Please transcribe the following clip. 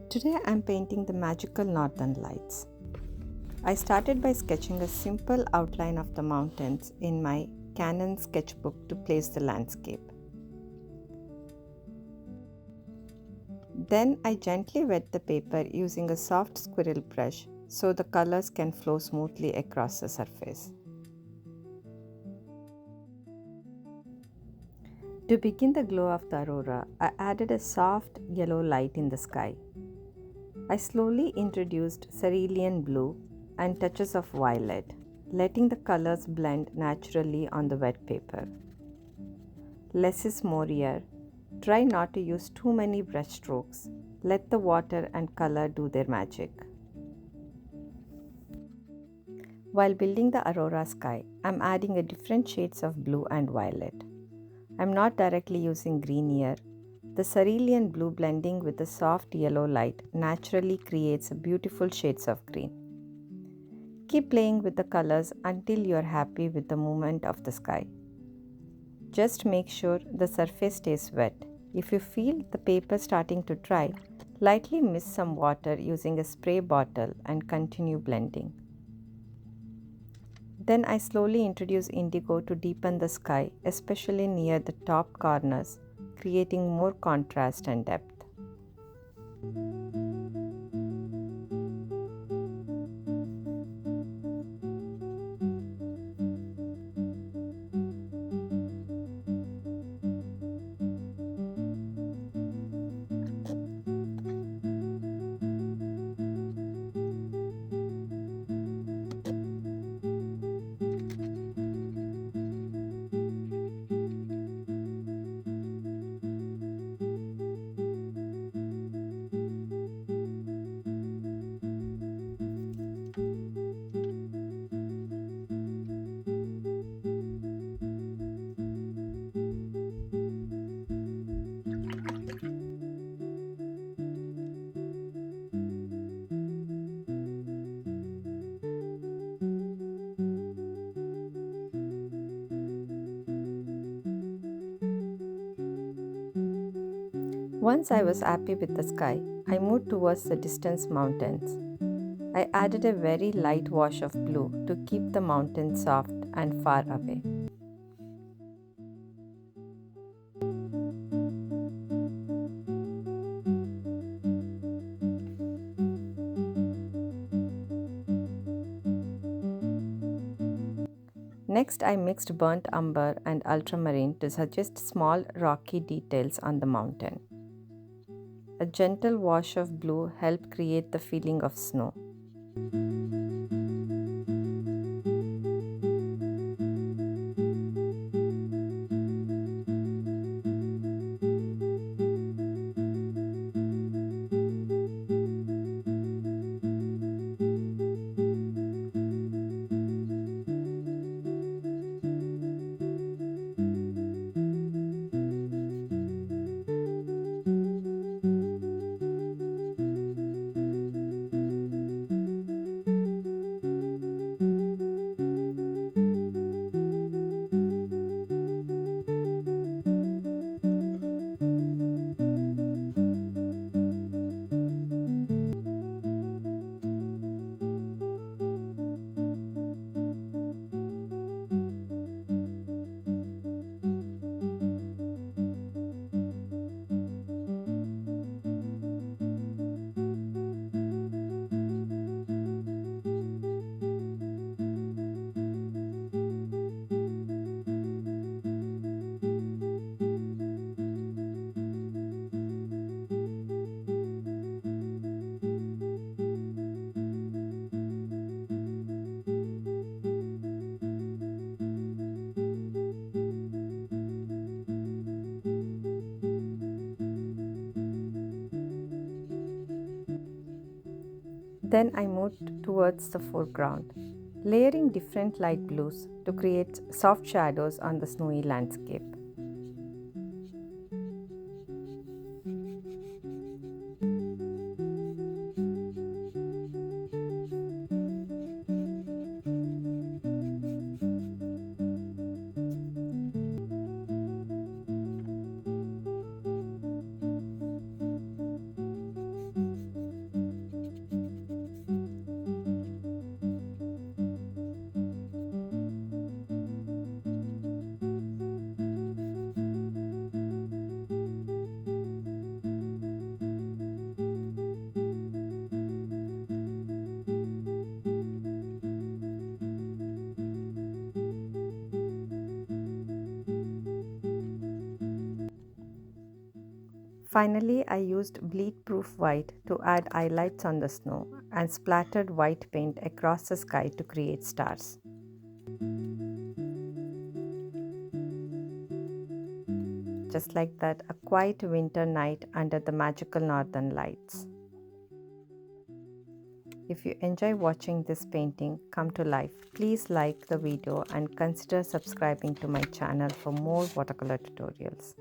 Today I am painting the magical northern lights. I started by sketching a simple outline of the mountains in my Canon sketchbook to place the landscape. Then I gently wet the paper using a soft squirrel brush so the colors can flow smoothly across the surface. To begin the glow of the aurora, I added a soft yellow light in the sky. I slowly introduced cerulean blue and touches of violet, letting the colors blend naturally on the wet paper. Less is more here. Try not to use too many brush strokes. Let the water and color do their magic. While building the aurora sky, I'm adding a different shades of blue and violet. I'm not directly using green here. The cerulean blue blending with the soft yellow light naturally creates beautiful shades of green. Keep playing with the colors until you are happy with the movement of the sky. Just make sure the surface stays wet. If you feel the paper starting to dry, lightly mist some water using a spray bottle and continue blending. Then I slowly introduce indigo to deepen the sky, especially near the top corners, creating more contrast and depth. Once I was happy with the sky, I moved towards the distant mountains. I added a very light wash of blue to keep the mountains soft and far away. Next, I mixed burnt umber and ultramarine to suggest small rocky details on the mountain. A gentle wash of blue helped create the feeling of snow. Then I moved towards the foreground, layering different light blues to create soft shadows on the snowy landscape. Finally, I used bleed-proof white to add highlights on the snow and splattered white paint across the sky to create stars. Just like that, a quiet winter night under the magical northern lights. If you enjoy watching this painting come to life, please like the video and consider subscribing to my channel for more watercolor tutorials.